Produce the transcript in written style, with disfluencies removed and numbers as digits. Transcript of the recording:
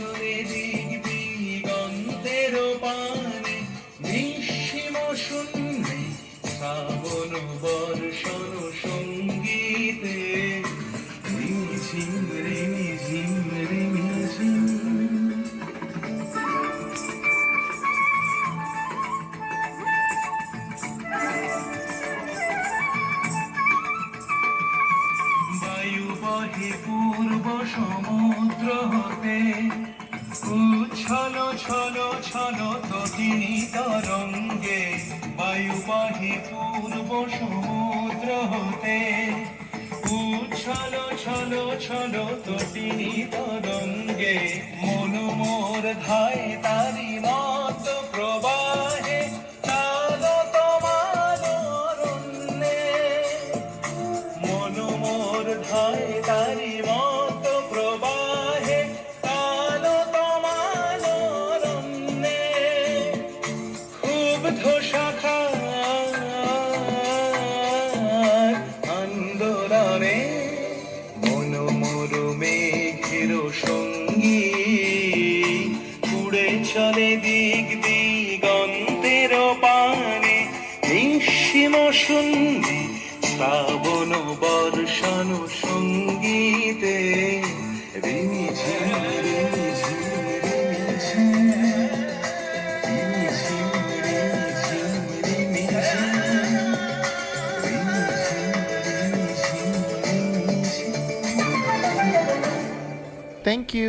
চলে দিক দিগন্তের পানে, নিঃসীম শূন্যে শ্রাবণ বর্ষণ সঙ্গীতে, রিমিঝিম রিমিঝিম রিমিঝিম। বায়ু বহে পূর্ব সমুদ্র হতে, উচ্ছল ছল ছল তটিনী তরঙ্গে। বায়ু বহে পূর্ব সমুদ্র হতে, উচ্ছল ছল ছল তটিনী তরঙ্গে। মন মোর ধায় তারি মত প্রবাহে, চালো তোমার অরণ্যে। মন মোর ধায় তারি মত প্রবাহে, কালো তোমার অরণ্যে। ক্ষুব্ধ শাখার আন্দোলনে, মন মোর মেঘের সঙ্গী। উড়ে চলে দিক দিগন্তের পানে, নিঃসীম শূন্যে শ্রাবণ বর্ষণ সঙ্গীতে। রিমিঝিম রিমিঝিম রিমিঝিম, রিমিঝিম রিমিঝিম রিমিঝিম, রিমিঝিম রিমিঝিম রিমিঝিম। Thank you.